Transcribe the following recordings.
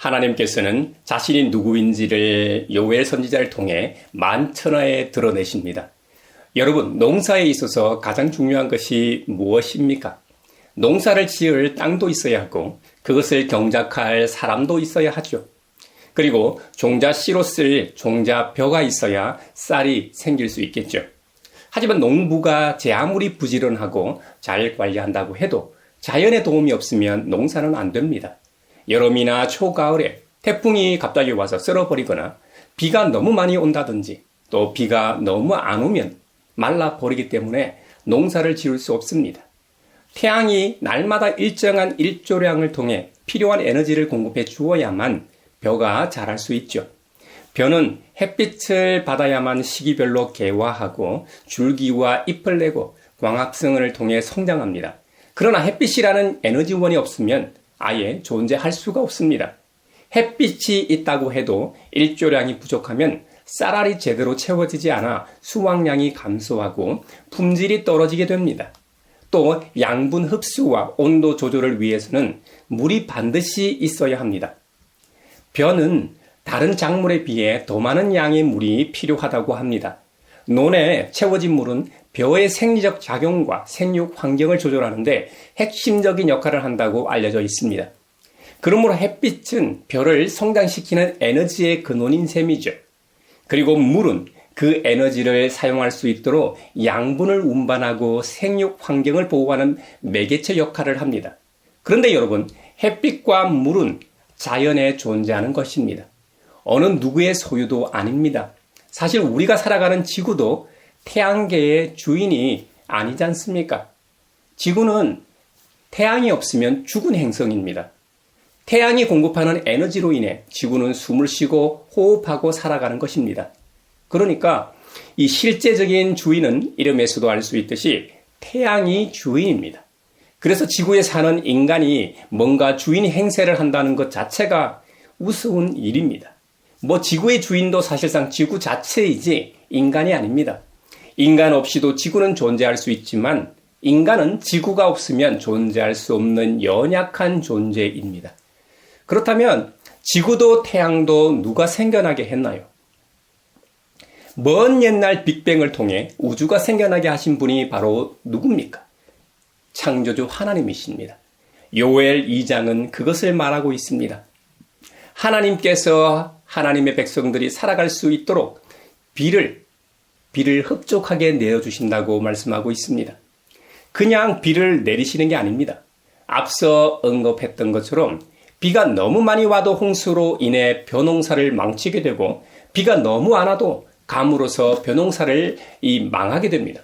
하나님께서는 자신이 누구인지를 요엘 선지자를 통해 만천하에 드러내십니다. 여러분, 농사에 있어서 가장 중요한 것이 무엇입니까? 농사를 지을 땅도 있어야 하고 그것을 경작할 사람도 있어야 하죠. 그리고 종자씨로 쓸 종자벼가 있어야 쌀이 생길 수 있겠죠. 하지만 농부가 제 아무리 부지런하고 잘 관리한다고 해도 자연의 도움이 없으면 농사는 안 됩니다. 여름이나 초가을에 태풍이 갑자기 와서 쓸어버리거나 비가 너무 많이 온다든지 또 비가 너무 안 오면 말라버리기 때문에 농사를 지을 수 없습니다. 태양이 날마다 일정한 일조량을 통해 필요한 에너지를 공급해 주어야만 벼가 자랄 수 있죠. 벼는 햇빛을 받아야만 시기별로 개화하고 줄기와 잎을 내고 광합성을 통해 성장합니다. 그러나 햇빛이라는 에너지원이 없으면 아예 존재할 수가 없습니다. 햇빛이 있다고 해도 일조량이 부족하면 쌀알이 제대로 채워지지 않아 수확량이 감소하고 품질이 떨어지게 됩니다. 또 양분 흡수와 온도 조절을 위해서는 물이 반드시 있어야 합니다. 벼는 다른 작물에 비해 더 많은 양의 물이 필요하다고 합니다. 논에 채워진 물은 벼의 생리적 작용과 생육 환경을 조절하는데 핵심적인 역할을 한다고 알려져 있습니다. 그러므로 햇빛은 벼를 성장시키는 에너지의 근원인 셈이죠. 그리고 물은 그 에너지를 사용할 수 있도록 양분을 운반하고 생육 환경을 보호하는 매개체 역할을 합니다. 그런데 여러분, 햇빛과 물은 자연에 존재하는 것입니다. 어느 누구의 소유도 아닙니다. 사실 우리가 살아가는 지구도 태양계의 주인이 아니지 않습니까? 지구는 태양이 없으면 죽은 행성입니다. 태양이 공급하는 에너지로 인해 지구는 숨을 쉬고 호흡하고 살아가는 것입니다. 그러니까 이 실제적인 주인은 이름에서도 알 수 있듯이 태양이 주인입니다. 그래서 지구에 사는 인간이 뭔가 주인 행세를 한다는 것 자체가 우스운 일입니다. 지구의 주인도 사실상 지구 자체이지 인간이 아닙니다. 인간 없이도 지구는 존재할 수 있지만 인간은 지구가 없으면 존재할 수 없는 연약한 존재입니다. 그렇다면 지구도 태양도 누가 생겨나게 했나요? 먼 옛날 빅뱅을 통해 우주가 생겨나게 하신 분이 바로 누굽니까? 창조주 하나님이십니다. 요엘 2장은 그것을 말하고 있습니다. 하나님께서 하나님의 백성들이 살아갈 수 있도록 비를 흡족하게 내어주신다고 말씀하고 있습니다. 그냥 비를 내리시는 게 아닙니다. 앞서 언급했던 것처럼 비가 너무 많이 와도 홍수로 인해 벼농사를 망치게 되고 비가 너무 안 와도 가물어서 벼농사를 망하게 됩니다.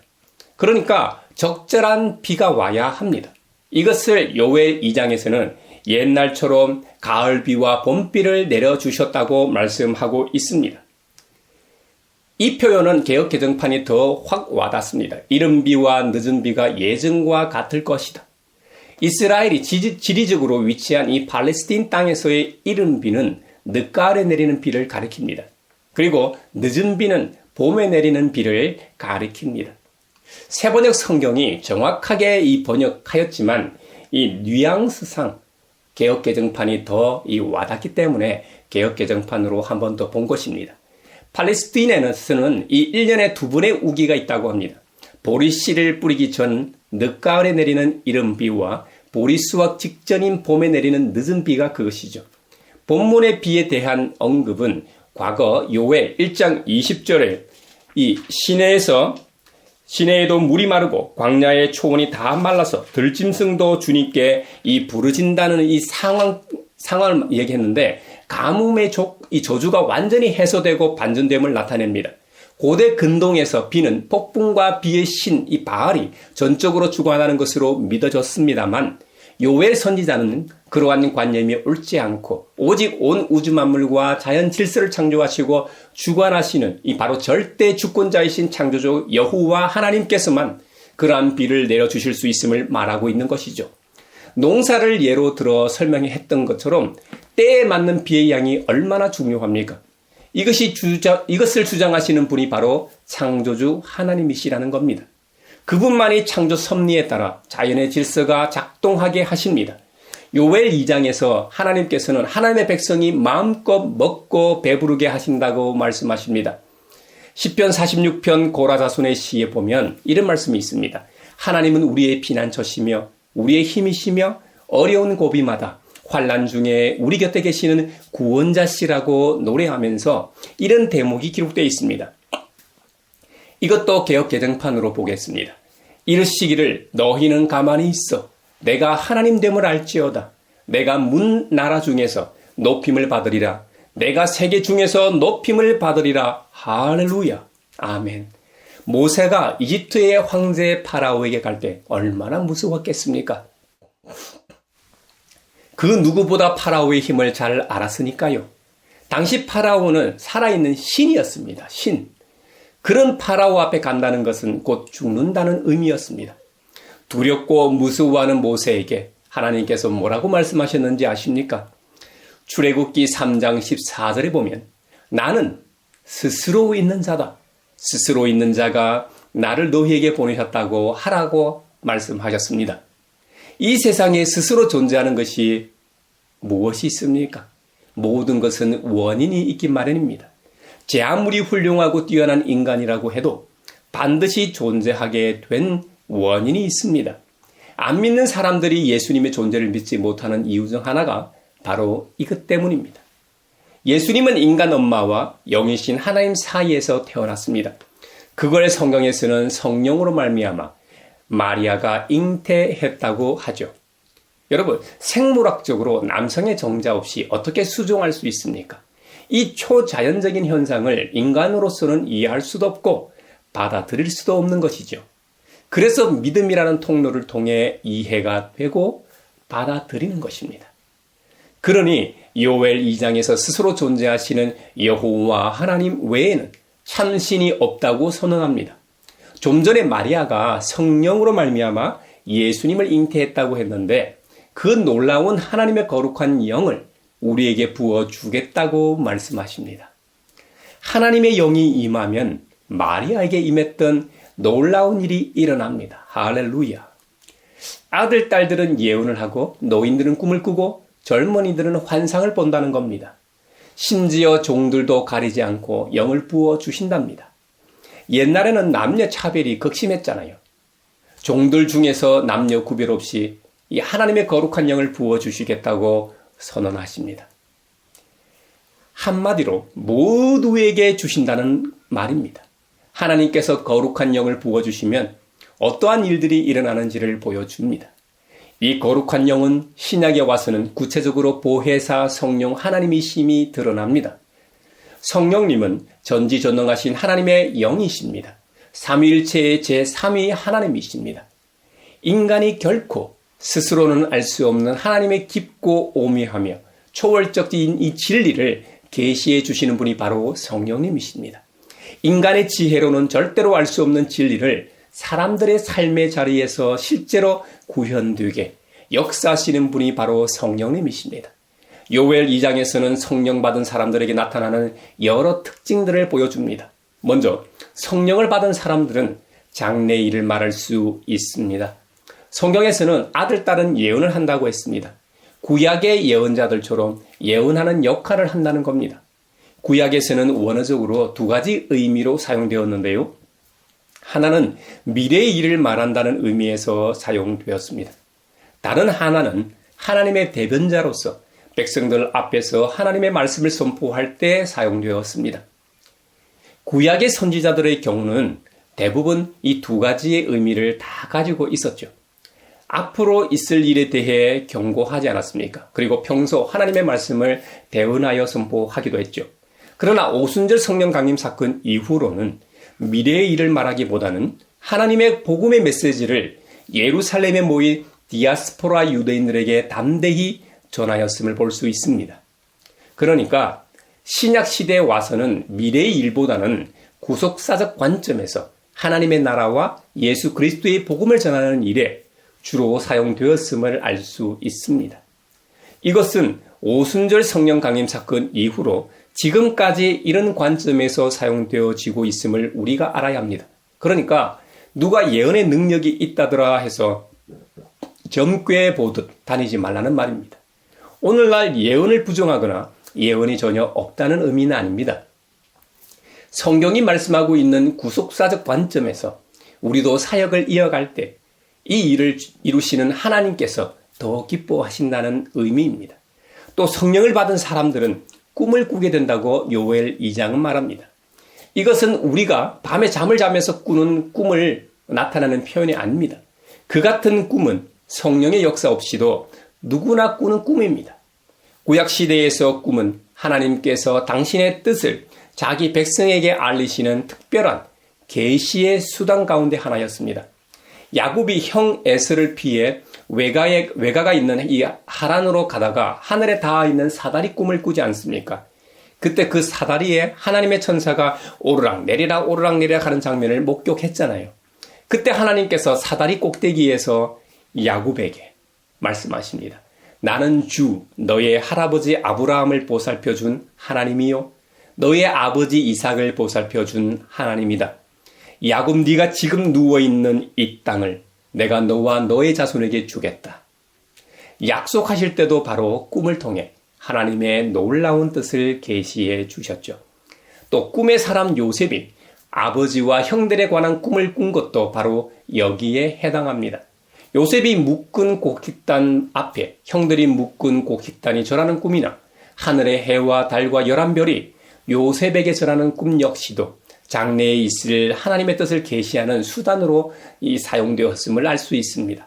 그러니까 적절한 비가 와야 합니다. 이것을 요엘 2장에서는 옛날처럼 가을비와 봄비를 내려주셨다고 말씀하고 있습니다. 이 표현은 개역 개정판이 더 확 와닿습니다. 이른 비와 늦은 비가 예전과 같을 것이다. 이스라엘이 지리적으로 위치한 이 팔레스틴 땅에서의 이른 비는 늦가을에 내리는 비를 가리킵니다. 그리고 늦은 비는 봄에 내리는 비를 가리킵니다. 세번역 성경이 정확하게 번역하였지만 이 뉘앙스상 개역 개정판이 더 와닿기 때문에 개역 개정판으로 한 번 더 본 것입니다. 팔레스틴에서는 이 1년에 2번의 우기가 있다고 합니다. 보리씨를 뿌리기 전 늦가을에 내리는 이른 비와 보리 수확 직전인 봄에 내리는 늦은 비가 그것이죠. 본문의 비에 대한 언급은 과거 요엘 1장 20절에 이 시내에도 물이 마르고 광야의 초원이 다 말라서 들짐승도 주님께 부르진다는 이 상황을 얘기했는데 가뭄의 이 저주가 완전히 해소되고 반전됨을 나타냅니다. 고대 근동에서 비는 폭풍과 비의 신 이 바알이 전적으로 주관하는 것으로 믿어졌습니다만 요엘 선지자는 그러한 관념이 옳지 않고 오직 온 우주 만물과 자연 질서를 창조하시고 주관하시는 이 바로 절대 주권자이신 창조주 여호와 하나님께서만 그러한 비를 내려주실 수 있음을 말하고 있는 것이죠. 농사를 예로 들어 설명했던 것처럼 때에 맞는 비의 양이 얼마나 중요합니까? 이것을 주장하시는 분이 바로 창조주 하나님이시라는 겁니다. 그분만이 창조 섭리에 따라 자연의 질서가 작동하게 하십니다. 요엘 2장에서 하나님께서는 하나님의 백성이 마음껏 먹고 배부르게 하신다고 말씀하십니다. 시편 46편 고라자손의 시에 보면 이런 말씀이 있습니다. 하나님은 우리의 피난처시며 우리의 힘이시며 어려운 고비마다 환난 중에 우리 곁에 계시는 구원자시라고 노래하면서 이런 대목이 기록되어 있습니다. 이것도 개역 개정판으로 보겠습니다. 이르시기를 너희는 가만히 있어 내가 하나님 됨을 알지어다. 내가 문 나라 중에서 높임을 받으리라. 내가 세계 중에서 높임을 받으리라. 할렐루야. 아멘. 모세가 이집트의 황제 파라오에게 갈 때 얼마나 무서웠겠습니까? 그 누구보다 파라오의 힘을 잘 알았으니까요. 당시 파라오는 살아있는 신이었습니다. 신. 그런 파라오 앞에 간다는 것은 곧 죽는다는 의미였습니다. 두렵고 무서워하는 모세에게 하나님께서 뭐라고 말씀하셨는지 아십니까? 출애굽기 3장 14절에 보면 나는 스스로 있는 자다. 스스로 있는 자가 나를 너희에게 보내셨다고 하라고 말씀하셨습니다. 이 세상에 스스로 존재하는 것이 무엇이 있습니까? 모든 것은 원인이 있기 마련입니다. 제 아무리 훌륭하고 뛰어난 인간이라고 해도 반드시 존재하게 된 원인이 있습니다. 안 믿는 사람들이 예수님의 존재를 믿지 못하는 이유 중 하나가 바로 이것 때문입니다. 예수님은 인간 엄마와 영이신 하나님 사이에서 태어났습니다. 그걸 성경에서는 성령으로 말미암아 마리아가 잉태했다고 하죠. 여러분, 생물학적으로 남성의 정자 없이 어떻게 수종할 수 있습니까? 이 초자연적인 현상을 인간으로서는 이해할 수도 없고 받아들일 수도 없는 것이죠. 그래서 믿음이라는 통로를 통해 이해가 되고 받아들이는 것입니다. 그러니 요엘 2장에서 스스로 존재하시는 여호와 하나님 외에는 참신이 없다고 선언합니다. 좀 전에 마리아가 성령으로 말미암아 예수님을 잉태했다고 했는데 그 놀라운 하나님의 거룩한 영을 우리에게 부어주겠다고 말씀하십니다. 하나님의 영이 임하면 마리아에게 임했던 놀라운 일이 일어납니다. 할렐루야. 아들, 딸들은 예언을 하고 노인들은 꿈을 꾸고 젊은이들은 환상을 본다는 겁니다. 심지어 종들도 가리지 않고 영을 부어주신답니다. 옛날에는 남녀 차별이 극심했잖아요. 종들 중에서 남녀 구별 없이 이 하나님의 거룩한 영을 부어주시겠다고 선언하십니다. 한마디로 모두에게 주신다는 말입니다. 하나님께서 거룩한 영을 부어주시면 어떠한 일들이 일어나는지를 보여줍니다. 이 거룩한 영은 신약에 와서는 구체적으로 보혜사 성령 하나님이심이 드러납니다. 성령님은 전지전능하신 하나님의 영이십니다. 삼위일체의 제3위 하나님이십니다. 인간이 결코 스스로는 알 수 없는 하나님의 깊고 오묘하며 초월적인 이 진리를 계시해 주시는 분이 바로 성령님이십니다. 인간의 지혜로는 절대로 알 수 없는 진리를 사람들의 삶의 자리에서 실제로 구현되게 역사하시는 분이 바로 성령님이십니다. 요엘 2장에서는 성령 받은 사람들에게 나타나는 여러 특징들을 보여줍니다. 먼저 성령을 받은 사람들은 장래 일을 말할 수 있습니다. 성경에서는 아들, 딸은 예언을 한다고 했습니다. 구약의 예언자들처럼 예언하는 역할을 한다는 겁니다. 구약에서는 원어적으로 두 가지 의미로 사용되었는데요. 하나는 미래의 일을 말한다는 의미에서 사용되었습니다. 다른 하나는 하나님의 대변자로서 백성들 앞에서 하나님의 말씀을 선포할 때 사용되었습니다. 구약의 선지자들의 경우는 대부분 이 두 가지의 의미를 다 가지고 있었죠. 앞으로 있을 일에 대해 경고하지 않았습니까? 그리고 평소 하나님의 말씀을 대언하여 선포하기도 했죠. 그러나 오순절 성령 강림 사건 이후로는 미래의 일을 말하기보다는 하나님의 복음의 메시지를 예루살렘에 모인 디아스포라 유대인들에게 담대히 전하였음을 볼 수 있습니다. 그러니까 신약 시대에 와서는 미래의 일보다는 구속사적 관점에서 하나님의 나라와 예수 그리스도의 복음을 전하는 일에 주로 사용되었음을 알 수 있습니다. 이것은 오순절 성령 강림 사건 이후로 지금까지 이런 관점에서 사용되어지고 있음을 우리가 알아야 합니다. 그러니까 누가 예언의 능력이 있다더라 해서 점괘 보듯 다니지 말라는 말입니다. 오늘날 예언을 부정하거나 예언이 전혀 없다는 의미는 아닙니다. 성경이 말씀하고 있는 구속사적 관점에서 우리도 사역을 이어갈 때 이 일을 이루시는 하나님께서 더 기뻐하신다는 의미입니다. 또 성령을 받은 사람들은 꿈을 꾸게 된다고 요엘 2장은 말합니다. 이것은 우리가 밤에 잠을 자면서 꾸는 꿈을 나타내는 표현이 아닙니다. 그 같은 꿈은 성령의 역사 없이도 누구나 꾸는 꿈입니다. 구약시대에서 꿈은 하나님께서 당신의 뜻을 자기 백성에게 알리시는 특별한 계시의 수단 가운데 하나였습니다. 야곱이 형 에서를 피해 외가가 있는 이 하란으로 가다가 하늘에 닿아 있는 사다리 꿈을 꾸지 않습니까? 그때 그 사다리에 하나님의 천사가 오르락 내리락 하는 장면을 목격했잖아요. 그때 하나님께서 사다리 꼭대기에서 야곱에게 말씀하십니다. 나는 주 너의 할아버지 아브라함을 보살펴준 하나님이요 너의 아버지 이삭을 보살펴준 하나님이다. 야곱 네가 지금 누워있는 이 땅을 내가 너와 너의 자손에게 주겠다. 약속하실 때도 바로 꿈을 통해 하나님의 놀라운 뜻을 계시해 주셨죠. 또 꿈의 사람 요셉이 아버지와 형들에 관한 꿈을 꾼 것도 바로 여기에 해당합니다. 요셉이 묶은 곡식단 앞에 형들이 묶은 곡식단이 절하는 꿈이나 하늘의 해와 달과 11별이 요셉에게 절하는 꿈 역시도 장래에 있을 하나님의 뜻을 계시하는 수단으로 사용되었음을 알 수 있습니다.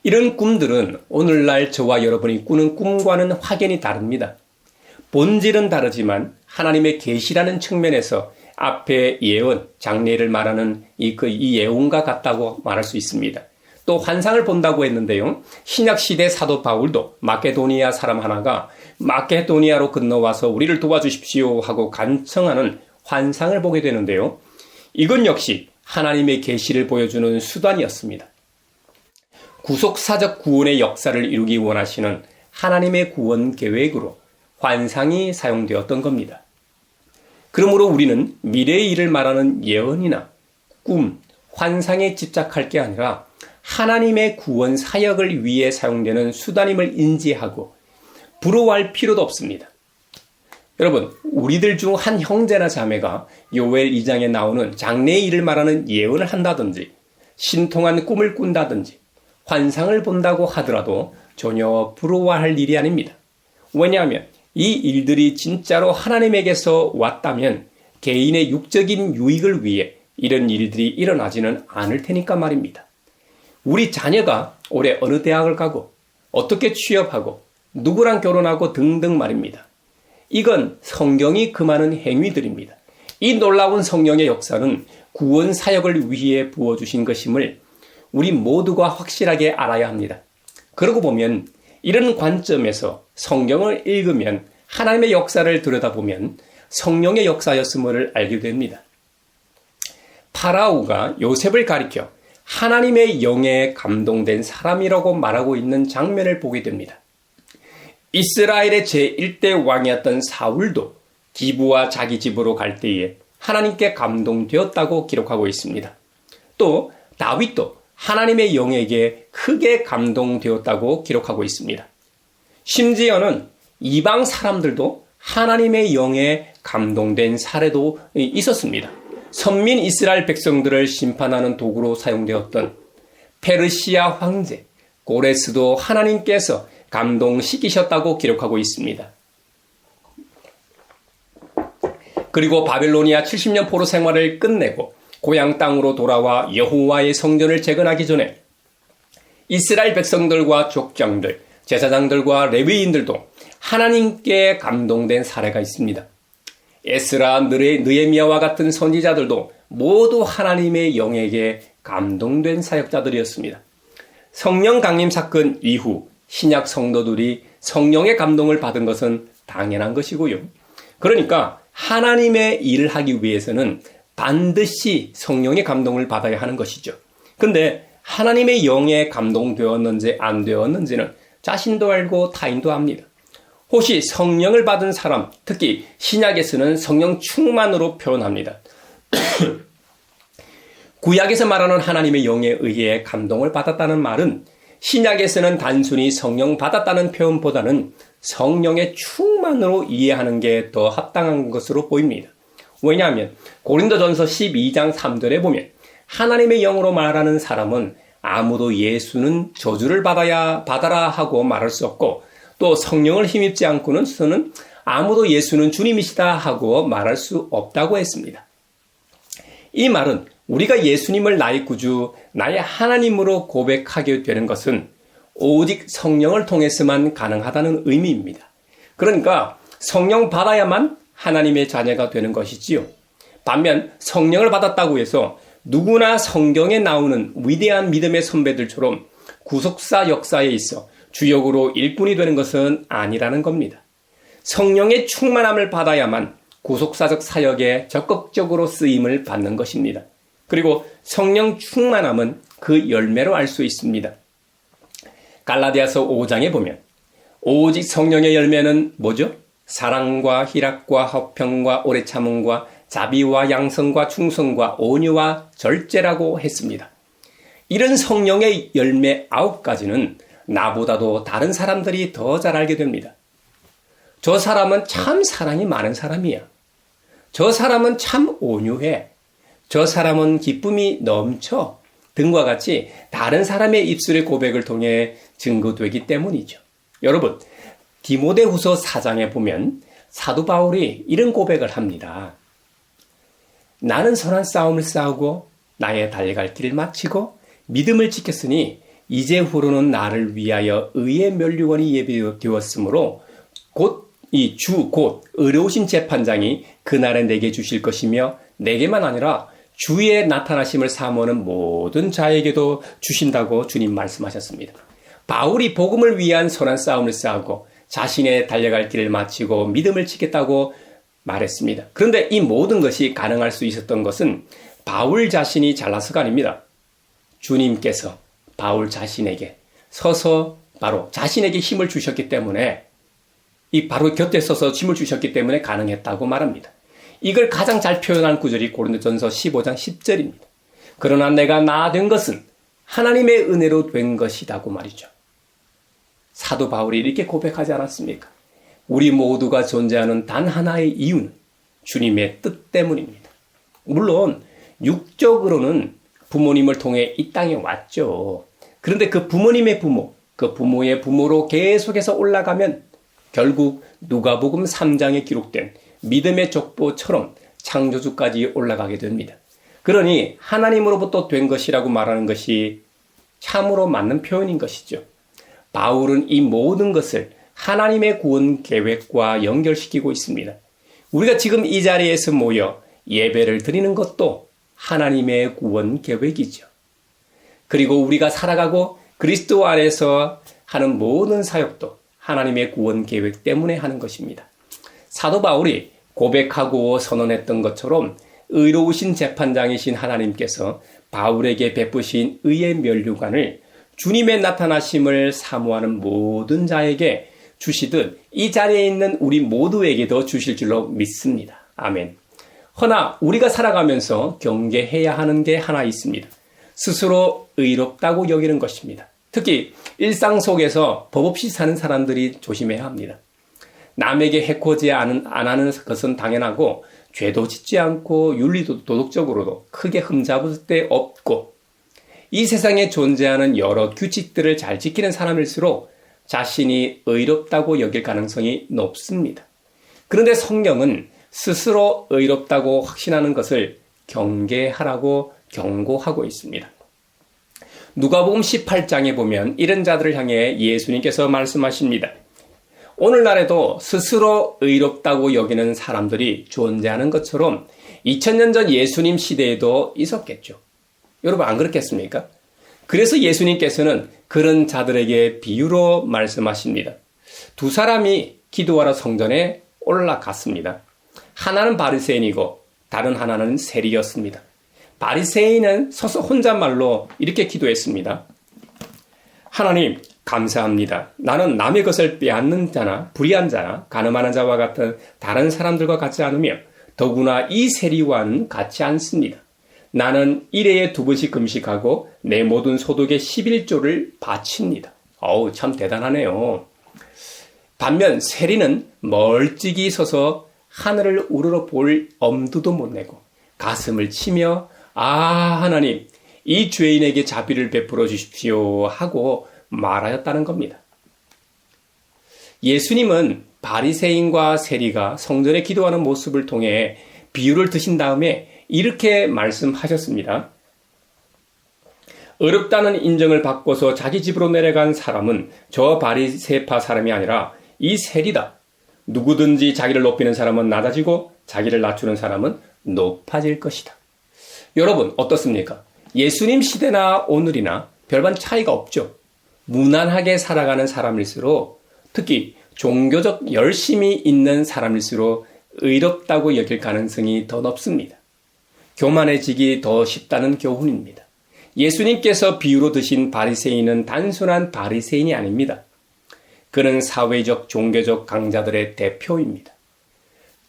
이런 꿈들은 오늘날 저와 여러분이 꾸는 꿈과는 확연히 다릅니다. 본질은 다르지만 하나님의 계시라는 측면에서 앞에 예언, 장래를 말하는 이 예언과 같다고 말할 수 있습니다. 또 환상을 본다고 했는데요. 신약시대 사도 바울도 마케도니아 사람 하나가 마케도니아로 건너와서 우리를 도와주십시오 하고 간청하는 환상을 보게 되는데요. 이건 역시 하나님의 계시를 보여주는 수단이었습니다. 구속사적 구원의 역사를 이루기 원하시는 하나님의 구원 계획으로 환상이 사용되었던 겁니다. 그러므로 우리는 미래의 일을 말하는 예언이나 꿈, 환상에 집착할 게 아니라 하나님의 구원 사역을 위해 사용되는 수단임을 인지하고 부러워할 필요도 없습니다. 여러분, 우리들 중 한 형제나 자매가 요엘 2장에 나오는 장래의 일을 말하는 예언을 한다든지 신통한 꿈을 꾼다든지 환상을 본다고 하더라도 전혀 부러워할 일이 아닙니다. 왜냐하면 이 일들이 진짜로 하나님에게서 왔다면 개인의 육적인 유익을 위해 이런 일들이 일어나지는 않을 테니까 말입니다. 우리 자녀가 올해 어느 대학을 가고 어떻게 취업하고 누구랑 결혼하고 등등 말입니다. 이건 성경이 금하는 행위들입니다. 이 놀라운 성령의 역사는 구원 사역을 위해 부어주신 것임을 우리 모두가 확실하게 알아야 합니다. 그러고 보면 이런 관점에서 성경을 읽으면 하나님의 역사를 들여다보면 성령의 역사였음을 알게 됩니다. 파라오가 요셉을 가리켜 하나님의 영에 감동된 사람이라고 말하고 있는 장면을 보게 됩니다. 이스라엘의 제1대 왕이었던 사울도 기브와 자기 집으로 갈 때에 하나님께 감동되었다고 기록하고 있습니다. 또 다윗도 하나님의 영에게 크게 감동되었다고 기록하고 있습니다. 심지어는 이방 사람들도 하나님의 영에 감동된 사례도 있었습니다. 선민 이스라엘 백성들을 심판하는 도구로 사용되었던 페르시아 황제 고레스도 하나님께서 감동시키셨다고 기록하고 있습니다. 그리고 바벨로니아 70년 포로 생활을 끝내고 고향 땅으로 돌아와 여호와의 성전을 재건하기 전에 이스라엘 백성들과 족장들, 제사장들과 레위인들도 하나님께 감동된 사례가 있습니다. 에스라, 느헤미야와 같은 선지자들도 모두 하나님의 영에게 감동된 사역자들이었습니다. 성령 강림 사건 이후 신약 성도들이 성령의 감동을 받은 것은 당연한 것이고요. 그러니까 하나님의 일을 하기 위해서는 반드시 성령의 감동을 받아야 하는 것이죠. 근데 하나님의 영에 감동되었는지 안 되었는지는 자신도 알고 타인도 압니다. 혹시 성령을 받은 사람, 특히 신약에서는 성령 충만으로 표현합니다. 구약에서 말하는 하나님의 영에 의해 감동을 받았다는 말은 신약에서는 단순히 성령 받았다는 표현보다는 성령의 충만으로 이해하는 게 더 합당한 것으로 보입니다. 왜냐하면 고린도전서 12장 3절에 보면 하나님의 영으로 말하는 사람은 아무도 예수는 저주를 받아라 하고 말할 수 없고, 또 성령을 힘입지 않고는 아무도 예수는 주님이시다 하고 말할 수 없다고 했습니다. 이 말은 우리가 예수님을 나의 구주, 나의 하나님으로 고백하게 되는 것은 오직 성령을 통해서만 가능하다는 의미입니다. 그러니까 성령 받아야만 하나님의 자녀가 되는 것이지요. 반면 성령을 받았다고 해서 누구나 성경에 나오는 위대한 믿음의 선배들처럼 구속사 역사에 있어 주역으로 일꾼이 되는 것은 아니라는 겁니다. 성령의 충만함을 받아야만 구속사적 사역에 적극적으로 쓰임을 받는 것입니다. 그리고 성령 충만함은 그 열매로 알 수 있습니다. 갈라디아서 5장에 보면 오직 성령의 열매는 뭐죠? 사랑과 희락과 화평과 오래 참음과 자비와 양성과 충성과 온유와 절제라고 했습니다. 이런 성령의 열매 9가지는 나보다도 다른 사람들이 더 잘 알게 됩니다. 저 사람은 참 사랑이 많은 사람이야. 저 사람은 참 온유해. 저 사람은 기쁨이 넘쳐. 등과 같이 다른 사람의 입술의 고백을 통해 증거되기 때문이죠. 여러분, 디모데후서 4장에 보면 사도 바울이 이런 고백을 합니다. 나는 선한 싸움을 싸우고 나의 달려갈 길을 마치고 믿음을 지켰으니 이제후로는 나를 위하여 의의 면류관이 예비되었으므로 곧 의로우신 재판장이 그날에 내게 주실 것이며 내게만 아니라 주의 나타나심을 사모하는 모든 자에게도 주신다고 주님 말씀하셨습니다. 바울이 복음을 위한 선한 싸움을 싸우고 자신의 달려갈 길을 마치고 믿음을 지켰다고 말했습니다. 그런데 이 모든 것이 가능할 수 있었던 것은 바울 자신이 잘나서가 아닙니다. 주님께서 바울 자신에게 서서 바로 자신에게 힘을 주셨기 때문에, 이 바로 곁에 서서 힘을 주셨기 때문에 가능했다고 말합니다. 이걸 가장 잘 표현한 구절이 고린도전서 15장 10절입니다. 그러나 내가 나 된 것은 하나님의 은혜로 된 것이라고 말이죠. 사도 바울이 이렇게 고백하지 않았습니까? 우리 모두가 존재하는 단 하나의 이유는 주님의 뜻 때문입니다. 물론 육적으로는 부모님을 통해 이 땅에 왔죠. 그런데 그 부모님의 부모, 그 부모의 부모로 계속해서 올라가면 결국 누가복음 3장에 기록된 믿음의 족보처럼 창조주까지 올라가게 됩니다. 그러니 하나님으로부터 된 것이라고 말하는 것이 참으로 맞는 표현인 것이죠. 바울은 이 모든 것을 하나님의 구원 계획과 연결시키고 있습니다. 우리가 지금 이 자리에서 모여 예배를 드리는 것도 하나님의 구원 계획이죠. 그리고 우리가 살아가고 그리스도 안에서 하는 모든 사역도 하나님의 구원 계획 때문에 하는 것입니다. 사도 바울이 고백하고 선언했던 것처럼 의로우신 재판장이신 하나님께서 바울에게 베푸신 의의 면류관을 주님의 나타나심을 사모하는 모든 자에게 주시듯 이 자리에 있는 우리 모두에게도 주실 줄로 믿습니다. 아멘. 허나 우리가 살아가면서 경계해야 하는 게 하나 있습니다. 스스로 의롭다고 여기는 것입니다. 특히 일상 속에서 법 없이 사는 사람들이 조심해야 합니다. 남에게 해코지 안 하는 것은 당연하고 죄도 짓지 않고 윤리도 도덕적으로도 크게 흠잡을 데 없고 이 세상에 존재하는 여러 규칙들을 잘 지키는 사람일수록 자신이 의롭다고 여길 가능성이 높습니다. 그런데 성경은 스스로 의롭다고 확신하는 것을 경계하라고 경고하고 있습니다. 누가복음 18장에 보면 이런 자들을 향해 예수님께서 말씀하십니다. 오늘날에도 스스로 의롭다고 여기는 사람들이 존재하는 것처럼 2000년 전 예수님 시대에도 있었겠죠. 여러분 안 그렇겠습니까? 그래서 예수님께서는 그런 자들에게 비유로 말씀하십니다. 두 사람이 기도하러 성전에 올라갔습니다. 하나는 바리새인이고 다른 하나는 세리였습니다. 바리새인은 서서 혼잣말로 이렇게 기도했습니다. 하나님 감사합니다. 나는 남의 것을 빼앗는 자나 불의한 자나 가늠하는 자와 같은 다른 사람들과 같지 않으며 더구나 이 세리와는 같지 않습니다. 나는 1회에 2번씩 금식하고 내 모든 소득의 11조를 바칩니다. 어우, 참 대단하네요. 반면 세리는 멀찍이 서서 하늘을 우러러 볼 엄두도 못 내고 가슴을 치며 하나님, 이 죄인에게 자비를 베풀어 주십시오 하고 말하였다는 겁니다. 예수님은 바리새인과 세리가 성전에 기도하는 모습을 통해 비유를 드신 다음에 이렇게 말씀하셨습니다. 어렵다는 인정을 받고서 자기 집으로 내려간 사람은 저 바리새파 사람이 아니라 이 세리다. 누구든지 자기를 높이는 사람은 낮아지고 자기를 낮추는 사람은 높아질 것이다. 여러분 어떻습니까? 예수님 시대나 오늘이나 별반 차이가 없죠. 무난하게 살아가는 사람일수록, 특히 종교적 열심이 있는 사람일수록 의롭다고 여길 가능성이 더 높습니다. 교만해지기 더 쉽다는 교훈입니다. 예수님께서 비유로 드신 바리새인은 단순한 바리새인이 아닙니다. 그는 사회적, 종교적 강자들의 대표입니다.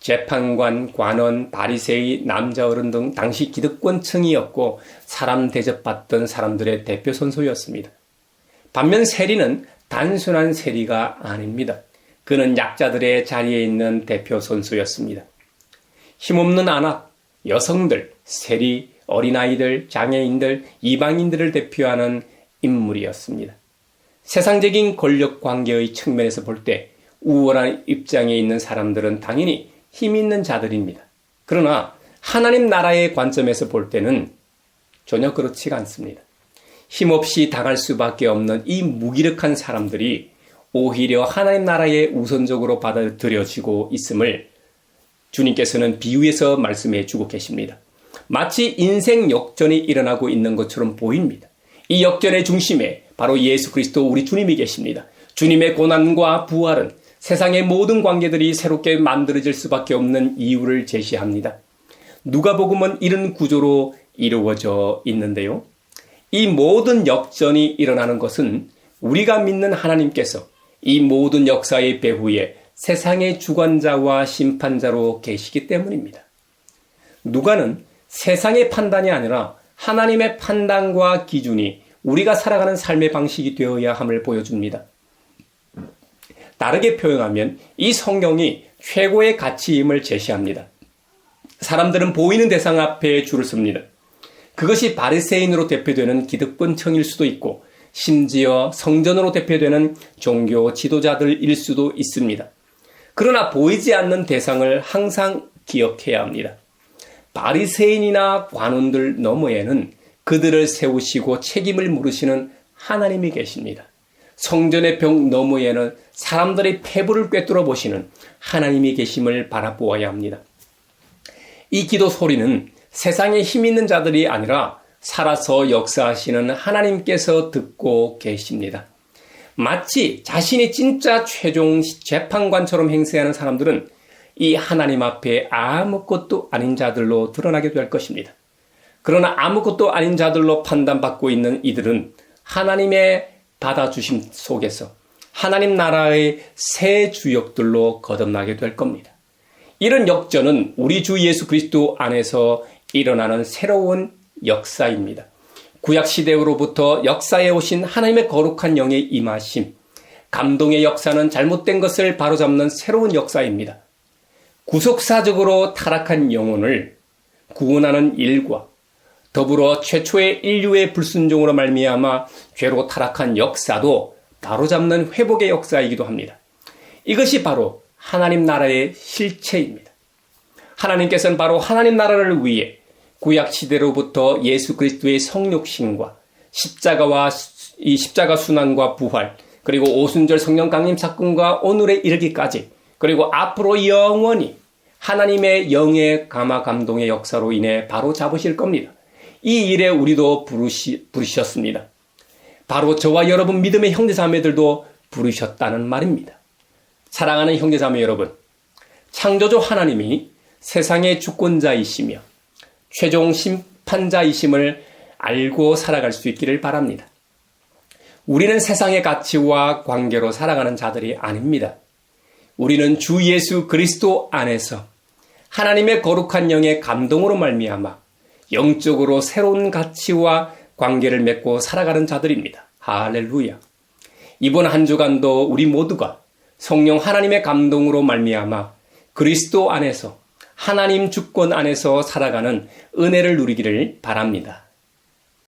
재판관, 관원, 바리새인, 남자 어른 등 당시 기득권층이었고 사람 대접받던 사람들의 대표 선소였습니다. 반면 세리는 단순한 세리가 아닙니다. 그는 약자들의 자리에 있는 대표 선수였습니다. 힘없는 아낙, 여성들, 세리, 어린아이들, 장애인들, 이방인들을 대표하는 인물이었습니다. 세상적인 권력 관계의 측면에서 볼 때 우월한 입장에 있는 사람들은 당연히 힘 있는 자들입니다. 그러나 하나님 나라의 관점에서 볼 때는 전혀 그렇지가 않습니다. 힘없이 당할 수밖에 없는 이 무기력한 사람들이 오히려 하나님 나라에 우선적으로 받아들여지고 있음을 주님께서는 비유에서 말씀해 주고 계십니다. 마치 인생 역전이 일어나고 있는 것처럼 보입니다. 이 역전의 중심에 바로 예수 그리스도 우리 주님이 계십니다. 주님의 고난과 부활은 세상의 모든 관계들이 새롭게 만들어질 수밖에 없는 이유를 제시합니다. 누가복음은 이런 구조로 이루어져 있는데요. 이 모든 역전이 일어나는 것은 우리가 믿는 하나님께서 이 모든 역사의 배후에 세상의 주관자와 심판자로 계시기 때문입니다. 누가는 세상의 판단이 아니라 하나님의 판단과 기준이 우리가 살아가는 삶의 방식이 되어야 함을 보여줍니다. 다르게 표현하면 이 성경이 최고의 가치임을 제시합니다. 사람들은 보이는 대상 앞에 줄을 섭니다. 그것이 바리새인으로 대표되는 기득권층일 수도 있고 심지어 성전으로 대표되는 종교 지도자들일 수도 있습니다. 그러나 보이지 않는 대상을 항상 기억해야 합니다. 바리새인이나 관원들 너머에는 그들을 세우시고 책임을 물으시는 하나님이 계십니다. 성전의 벽 너머에는 사람들의 패부를 꿰뚫어 보시는 하나님이 계심을 바라보아야 합니다. 이 기도 소리는 세상에 힘 있는 자들이 아니라 살아서 역사하시는 하나님께서 듣고 계십니다. 마치 자신이 진짜 최종 재판관처럼 행세하는 사람들은 이 하나님 앞에 아무것도 아닌 자들로 드러나게 될 것입니다. 그러나 아무것도 아닌 자들로 판단받고 있는 이들은 하나님의 받아주심 속에서 하나님 나라의 새 주역들로 거듭나게 될 겁니다. 이런 역전은 우리 주 예수 그리스도 안에서 일어나는 새로운 역사입니다. 구약시대로부터 역사에 오신 하나님의 거룩한 영의 임하심, 감동의 역사는 잘못된 것을 바로잡는 새로운 역사입니다. 구속사적으로 타락한 영혼을 구원하는 일과 더불어 최초의 인류의 불순종으로 말미암아 죄로 타락한 역사도 바로잡는 회복의 역사이기도 합니다. 이것이 바로 하나님 나라의 실체입니다. 하나님께서는 바로 하나님 나라를 위해 구약시대로부터 예수 그리스도의 성육신과 십자가와 이 십자가 순환과 부활, 그리고 오순절 성령 강림 사건과 오늘에 이르기까지, 그리고 앞으로 영원히 하나님의 영의 감화 감동의 역사로 인해 바로 잡으실 겁니다. 이 일에 우리도 부르셨습니다. 바로 저와 여러분 믿음의 형제자매들도 부르셨다는 말입니다. 사랑하는 형제자매 여러분, 창조주 하나님이 세상의 주권자이시며 최종 심판자이심을 알고 살아갈 수 있기를 바랍니다. 우리는 세상의 가치와 관계로 살아가는 자들이 아닙니다. 우리는 주 예수 그리스도 안에서 하나님의 거룩한 영의 감동으로 말미암아 영적으로 새로운 가치와 관계를 맺고 살아가는 자들입니다. 할렐루야. 이번 한 주간도 우리 모두가 성령 하나님의 감동으로 말미암아 그리스도 안에서 하나님 주권 안에서 살아가는 은혜를 누리기를 바랍니다.